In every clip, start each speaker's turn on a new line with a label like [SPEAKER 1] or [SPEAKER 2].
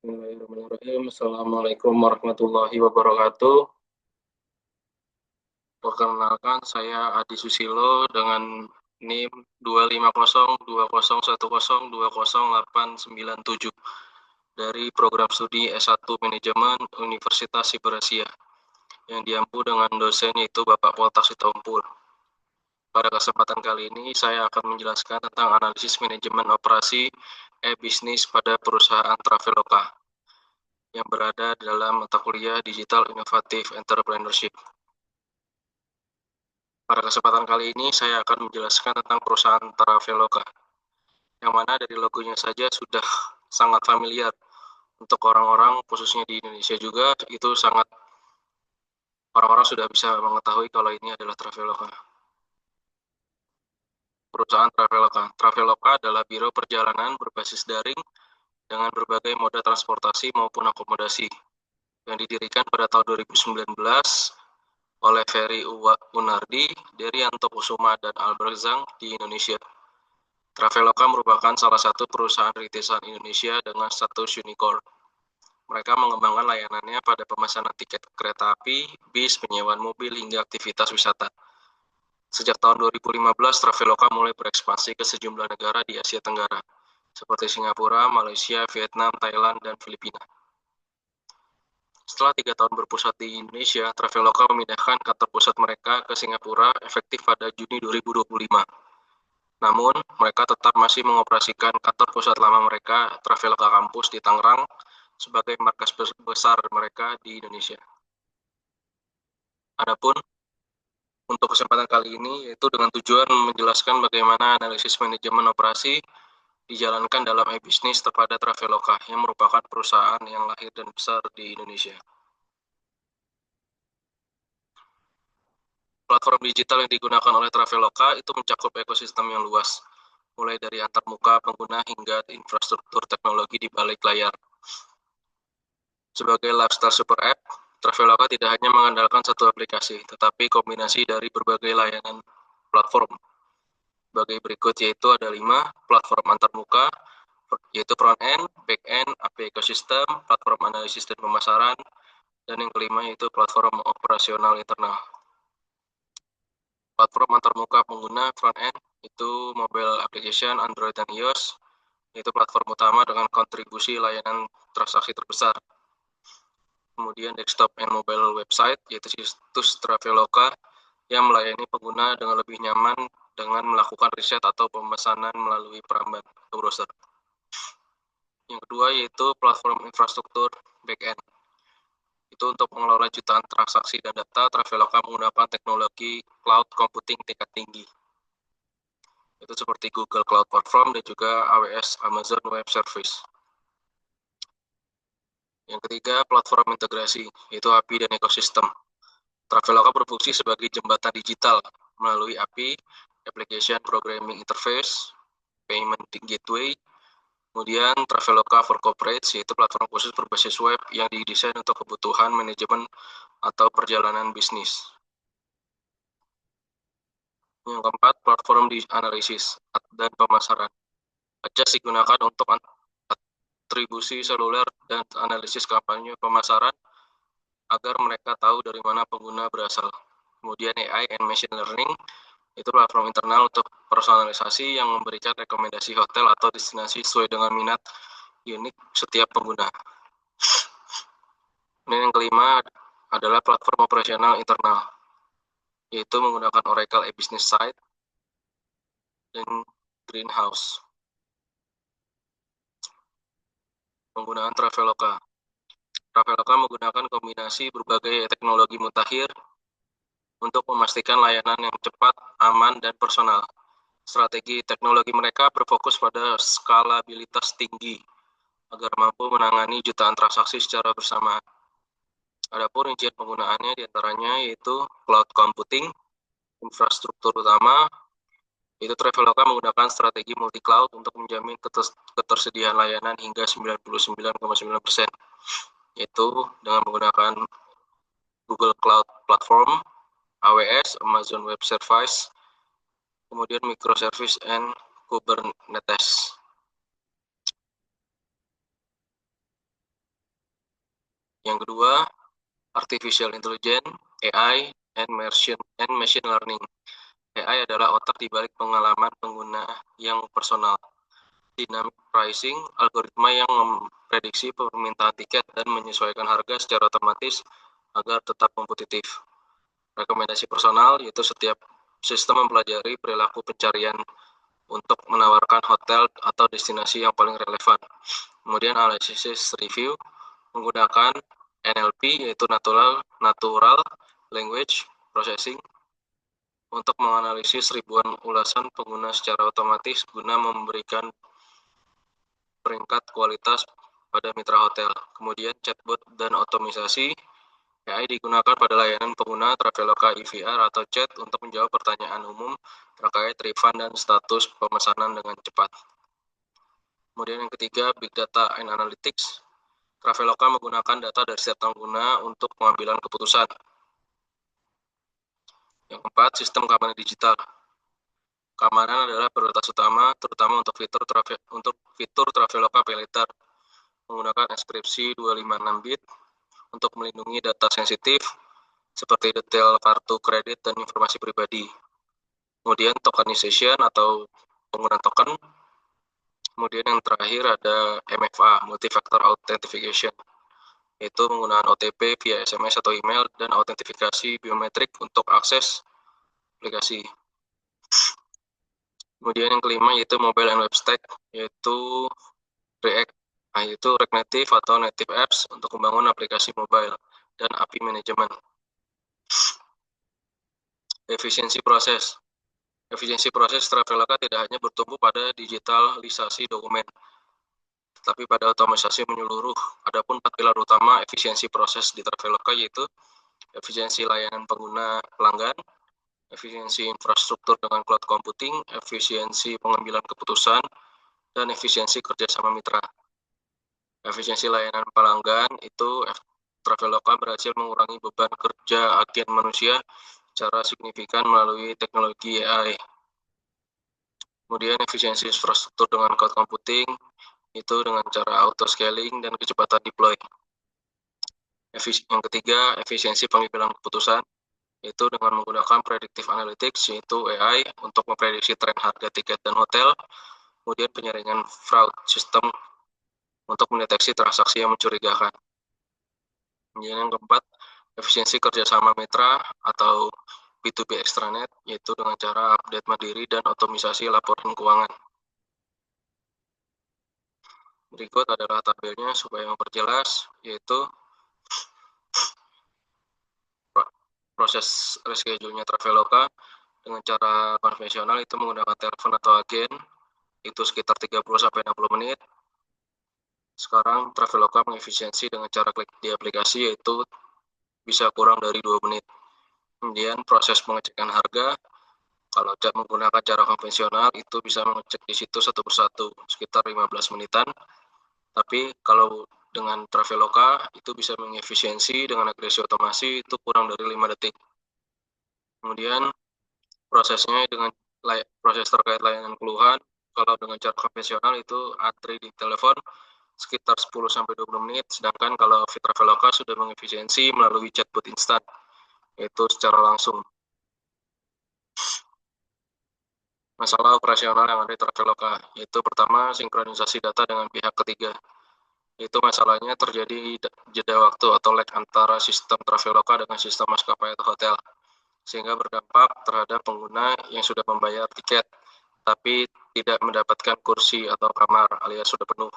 [SPEAKER 1] Bismillahirrahmanirrahim. Assalamualaikum warahmatullahi wabarakatuh. Perkenalkan, saya Adi Susilo dengan NIM 25020102089 dari program studi S1 Manajemen Universitas Siberasia yang diampu dengan dosen yaitu Bapak Poltak Sitompul. Pada kesempatan kali ini saya akan menjelaskan tentang analisis manajemen operasi e-bisnis pada perusahaan Traveloka yang berada dalam mata kuliah Digital Innovative Entrepreneurship. Pada kesempatan kali ini saya akan menjelaskan tentang perusahaan Traveloka, yang mana dari logonya saja sudah sangat familiar untuk orang-orang, khususnya di Indonesia juga, itu sangat orang-orang sudah bisa mengetahui kalau ini adalah Traveloka. Perusahaan Traveloka. Traveloka adalah biro perjalanan berbasis daring dengan berbagai moda transportasi maupun akomodasi yang didirikan pada tahun 2019 oleh Ferry Unardi, Derianto Kusuma, dan Albert Zhang di Indonesia. Traveloka merupakan salah satu perusahaan rintisan Indonesia dengan status unicorn. Mereka mengembangkan layanannya pada pemesanan tiket kereta api, bis, penyewaan mobil, hingga aktivitas wisata. Sejak tahun 2015, Traveloka mulai berekspansi ke sejumlah negara di Asia Tenggara, seperti Singapura, Malaysia, Vietnam, Thailand, dan Filipina. Setelah 3 tahun berpusat di Indonesia, Traveloka memindahkan kantor pusat mereka ke Singapura efektif pada Juni 2025. Namun, mereka tetap masih mengoperasikan kantor pusat lama mereka, Traveloka Campus di Tangerang, sebagai markas besar mereka di Indonesia. Adapun untuk kesempatan kali ini, yaitu dengan tujuan menjelaskan bagaimana analisis manajemen operasi dijalankan dalam e-bisnis kepada Traveloka, yang merupakan perusahaan yang lahir dan besar di Indonesia. Platform digital yang digunakan oleh Traveloka itu mencakup ekosistem yang luas, mulai dari antarmuka pengguna hingga infrastruktur teknologi di balik layar. Sebagai lifestyle super app, Traveloka tidak hanya mengandalkan satu aplikasi, tetapi kombinasi dari berbagai layanan platform. Sebagai berikut yaitu ada 5 platform antarmuka, yaitu front end, back end, API ekosistem, platform analisis dan pemasaran, dan yang kelima yaitu platform operasional internal. Platform antarmuka pengguna front end itu mobile application, Android dan iOS, yaitu platform utama dengan kontribusi layanan transaksi terbesar. Kemudian desktop and mobile website, yaitu situs Traveloka yang melayani pengguna dengan lebih nyaman dengan melakukan riset atau pemesanan melalui peramban browser. Yang kedua yaitu platform infrastruktur backend. Itu untuk mengelola jutaan transaksi dan data, Traveloka menggunakan teknologi cloud computing tingkat tinggi. Itu seperti Google Cloud Platform dan juga AWS Amazon Web Service. Yang ketiga, platform integrasi, yaitu API dan ekosistem. Traveloka berfungsi sebagai jembatan digital melalui API, Application Programming Interface, Payment Gateway. Kemudian Traveloka for Corporates, yaitu platform khusus berbasis web yang didesain untuk kebutuhan manajemen atau perjalanan bisnis. Yang keempat, platform di analisis dan pemasaran. AJAS digunakan untuk atribusi seluler dan analisis kampanye pemasaran agar mereka tahu dari mana pengguna berasal. Kemudian AI and Machine Learning, itu platform internal untuk personalisasi yang memberikan rekomendasi hotel atau destinasi sesuai dengan minat unik setiap pengguna. Dan yang kelima adalah platform operasional internal, yaitu menggunakan Oracle e-Business Site dan Greenhouse. Penggunaan Traveloka. Traveloka menggunakan kombinasi berbagai teknologi mutakhir untuk memastikan layanan yang cepat, aman, dan personal. Strategi teknologi mereka berfokus pada skalabilitas tinggi agar mampu menangani jutaan transaksi secara bersamaan. Adapun rincian penggunaannya diantaranya yaitu cloud computing, infrastruktur utama, itu Traveloka menggunakan strategi multi-cloud untuk menjamin ketersediaan layanan hingga 99,9%, yaitu dengan menggunakan Google Cloud Platform, AWS, Amazon Web Service, kemudian microservice and Kubernetes. Yang kedua, Artificial Intelligence, AI, and Machine Learning. AI adalah otak di balik pengalaman pengguna yang personal. Dynamic pricing, algoritma yang memprediksi permintaan tiket dan menyesuaikan harga secara otomatis agar tetap kompetitif. Rekomendasi personal, yaitu setiap sistem mempelajari perilaku pencarian untuk menawarkan hotel atau destinasi yang paling relevan. Kemudian analysis review menggunakan NLP, yaitu Natural Language Processing, untuk menganalisis ribuan ulasan pengguna secara otomatis guna memberikan peringkat kualitas pada mitra hotel. Kemudian chatbot dan otomisasi. AI digunakan pada layanan pengguna Traveloka IVR atau chat untuk menjawab pertanyaan umum terkait refund dan status pemesanan dengan cepat. Kemudian yang ketiga, Big Data and Analytics. Traveloka menggunakan data dari setiap pengguna untuk pengambilan keputusan. Yang keempat, sistem keamanan digital. Keamanan adalah prioritas utama, terutama untuk fitur Traveloka Pay Later, menggunakan enkripsi 256 bit untuk melindungi data sensitif seperti detail kartu kredit dan informasi pribadi. Kemudian tokenization atau penggunaan token. Kemudian yang terakhir ada MFA, Multi-Factor Authentication, yaitu penggunaan OTP via SMS atau email dan autentifikasi biometrik untuk akses aplikasi. Kemudian yang kelima yaitu Mobile and Web Stack, yaitu React, yaitu React Native atau Native Apps untuk membangun aplikasi mobile dan API Management. Efisiensi proses. Efisiensi proses Traveloka tidak hanya bertumbuh pada digitalisasi dokumen, tetapi pada otomatisasi menyeluruh. Adapun 4 pilar utama efisiensi proses di Traveloka yaitu efisiensi layanan pengguna pelanggan, efisiensi infrastruktur dengan cloud computing, efisiensi pengambilan keputusan, dan efisiensi kerjasama mitra. Efisiensi layanan pelanggan itu Traveloka berhasil mengurangi beban kerja agen manusia secara signifikan melalui teknologi AI. Kemudian efisiensi infrastruktur dengan cloud computing itu dengan cara auto scaling dan kecepatan deploy. Yang ketiga, efisiensi pengambilan keputusan, yaitu dengan menggunakan predictive analytics, yaitu AI, untuk memprediksi tren harga tiket dan hotel. Kemudian penyaringan fraud system untuk mendeteksi transaksi yang mencurigakan. Kemudian yang keempat, efisiensi kerjasama mitra atau B2B extranet, yaitu dengan cara update mandiri dan otomisasi laporan keuangan. Berikut adalah tabelnya supaya memperjelas, yaitu proses reschedule-nya Traveloka dengan cara konvensional itu menggunakan telepon atau agen, itu sekitar 30-60 menit. Sekarang Traveloka mengefisiensi dengan cara klik di aplikasi, yaitu bisa kurang dari 2 menit. Kemudian proses pengecekan harga, kalau menggunakan cara konvensional itu bisa mengecek di situ satu persatu sekitar 15 menitan. Tapi kalau dengan Traveloka itu bisa mengefisiensi dengan akurasi otomasi itu kurang dari 5 detik. Kemudian prosesnya dengan proses terkait layanan keluhan, kalau dengan cara konvensional itu antri di telepon sekitar 10-20 menit, sedangkan kalau Traveloka sudah mengefisiensi melalui chatbot instan, yaitu secara langsung. Masalah operasional yang ada di Traveloka, yaitu pertama sinkronisasi data dengan pihak ketiga. Itu masalahnya terjadi jeda waktu atau lag antara sistem Traveloka dengan sistem maskapai atau hotel, sehingga berdampak terhadap pengguna yang sudah membayar tiket, tapi tidak mendapatkan kursi atau kamar alias sudah penuh.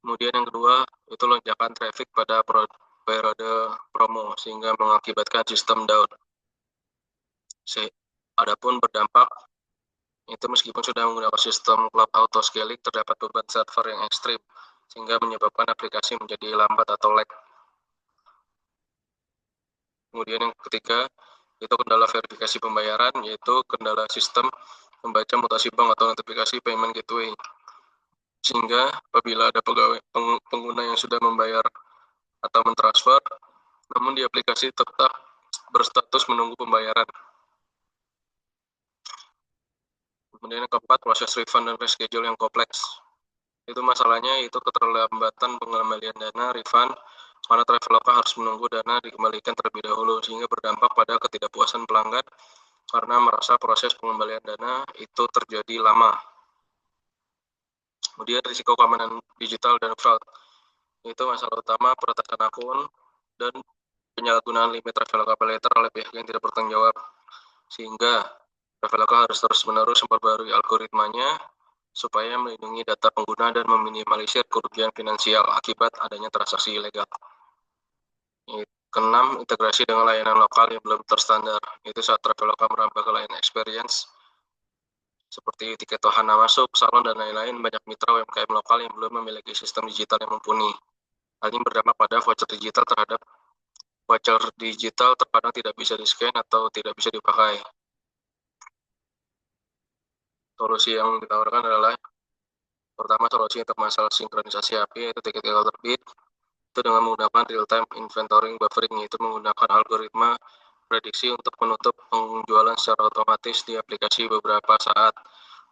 [SPEAKER 1] Kemudian yang kedua, itu lonjakan traffic pada periode promo, sehingga mengakibatkan sistem down. Adapun berdampak, itu meskipun sudah menggunakan sistem cloud auto scaling, terdapat beban server yang ekstrim, sehingga menyebabkan aplikasi menjadi lambat atau lag. Kemudian yang ketiga, itu kendala verifikasi pembayaran, yaitu kendala sistem membaca mutasi bank atau notifikasi payment gateway. Sehingga apabila ada pengguna yang sudah membayar atau mentransfer, namun di aplikasi tetap berstatus menunggu pembayaran. Kemudian yang keempat, proses refund dan reschedule yang kompleks. Itu masalahnya itu keterlambatan pengembalian dana refund, mana Traveloka harus menunggu dana dikembalikan terlebih dahulu, sehingga berdampak pada ketidakpuasan pelanggan karena merasa proses pengembalian dana itu terjadi lama. Kemudian risiko keamanan digital dan fraud. Itu masalah utama peretasan akun dan penyalahgunaan limit Traveloka Paylater oleh pihak yang tidak bertanggung jawab, sehingga Traveloka harus terus-menerus memperbarui algoritmanya supaya melindungi data pengguna dan meminimalisir kerugian finansial akibat adanya transaksi ilegal. Keenam, integrasi dengan layanan lokal yang belum terstandar. Itu saat Traveloka merambah ke layanan experience seperti tiket wahana masuk, salon, dan lain-lain, banyak mitra UMKM lokal yang belum memiliki sistem digital yang mumpuni. Hal ini berdampak pada voucher digital terkadang tidak bisa di-scan atau tidak bisa dipakai. Solusi yang ditawarkan adalah pertama, solusi untuk masalah sinkronisasi API yaitu tiket ilegal terbit itu dengan menggunakan real-time inventory buffering, yaitu menggunakan algoritma prediksi untuk menutup penjualan secara otomatis di aplikasi beberapa saat.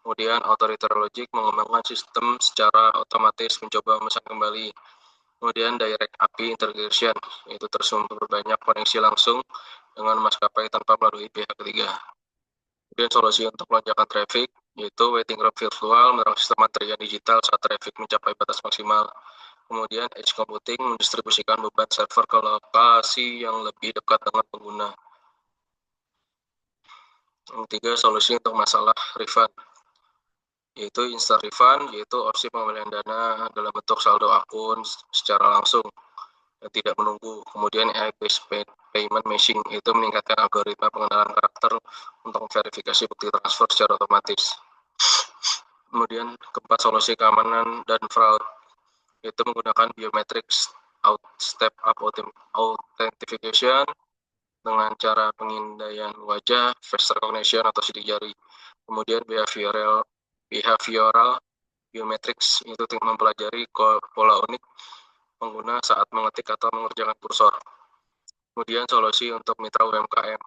[SPEAKER 1] Kemudian Authority Logic mengembangkan sistem secara otomatis mencoba memesan kembali. Kemudian Direct API Integration, yaitu tersumber banyak koneksi langsung dengan maskapai tanpa melalui pihak ketiga. Kemudian solusi untuk lonjakan traffic, yaitu waiting room virtual mendorong sistem antrian digital saat traffic mencapai batas maksimal. Kemudian edge computing mendistribusikan beban server ke lokasi yang lebih dekat dengan pengguna. Yang ketiga, solusi untuk masalah refund, yaitu instant refund, yaitu opsi pembelian dana dalam bentuk saldo akun secara langsung dan tidak menunggu. Kemudian AI-based payment matching, itu meningkatkan algoritma pengenalan karakter untuk verifikasi bukti transfer secara otomatis. Kemudian keempat, solusi keamanan dan fraud, yaitu menggunakan biometrics step up authentication dengan cara pengindaian wajah, face recognition atau sidik jari. Kemudian behavioral biometrics itu mempelajari pola unik pengguna saat mengetik atau mengerjakan kursor. Kemudian solusi untuk mitra UMKM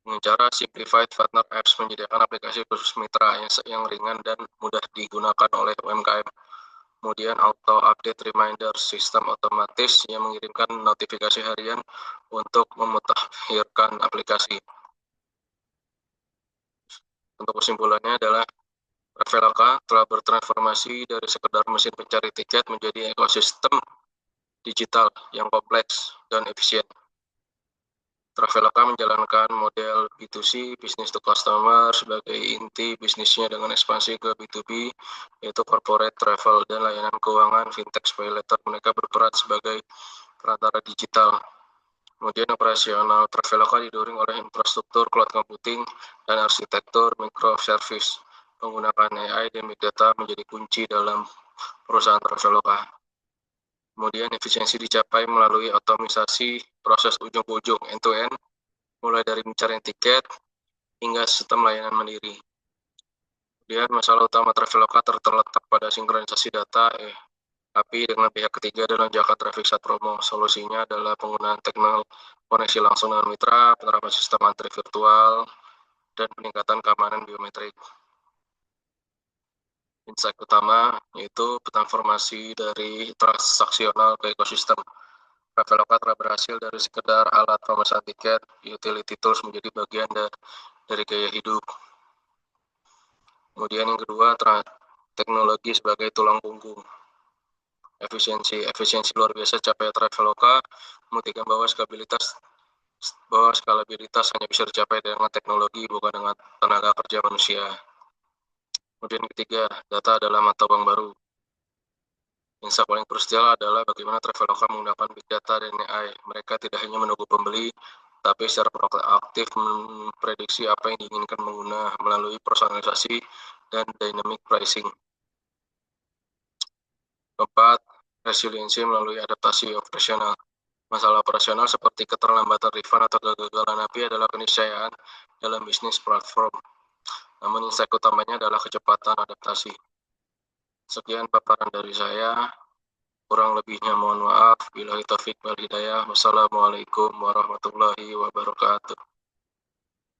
[SPEAKER 1] dengan cara simplified partner apps, menyediakan aplikasi khusus mitra yang ringan dan mudah digunakan oleh UMKM. Kemudian auto update reminder, sistem otomatis yang mengirimkan notifikasi harian untuk memutakhirkan aplikasi. Untuk kesimpulannya adalah Traveloka telah bertransformasi dari sekedar mesin pencari tiket menjadi ekosistem digital yang kompleks dan efisien. Traveloka menjalankan model B2C, business to customer, sebagai inti bisnisnya dengan ekspansi ke B2B, yaitu corporate travel dan layanan keuangan, fintech, paylater. Mereka berperan sebagai perantara digital. Kemudian operasional Traveloka didorong oleh infrastruktur cloud computing dan arsitektur microservice. Menggunakan AI dan big data menjadi kunci dalam perusahaan Traveloka. Kemudian efisiensi dicapai melalui otomisasi proses ujung ke ujung end-to-end, mulai dari pencarian tiket hingga sistem layanan mandiri. Kemudian masalah utama Traveloka terletak pada sinkronisasi data API dengan pihak ketiga dan lonjakan traffic saat promo. Solusinya adalah penggunaan teknologi koneksi langsung dengan mitra, penerapan sistem antri virtual, dan peningkatan keamanan biometrik. Insight utama yaitu transformasi dari transaksional ke ekosistem. Traveloka telah berhasil dari sekedar alat pemesan tiket, utility tools menjadi bagian dari gaya hidup. Kemudian yang kedua, teknologi sebagai tulang punggung. Efisiensi luar biasa capai Traveloka, membuktikan bahwa skalabilitas hanya bisa dicapai dengan teknologi, bukan dengan tenaga kerja manusia. Kemudian ketiga, data adalah mata uang baru. Yang paling krusial adalah bagaimana Traveloka menggunakan big data dan AI. Mereka tidak hanya menunggu pembeli, tapi secara proaktif memprediksi apa yang diinginkan pengguna melalui personalisasi dan dynamic pricing. Keempat, resiliensi melalui adaptasi operasional. Masalah operasional seperti keterlambatan refund atau kegagalan API adalah keniscayaan dalam bisnis platform. Namun insight utamanya adalah kecepatan adaptasi. Sekian paparan dari saya. Kurang lebihnya mohon maaf. Billahi taufik wal hidayah. Wassalamualaikum warahmatullahi wabarakatuh.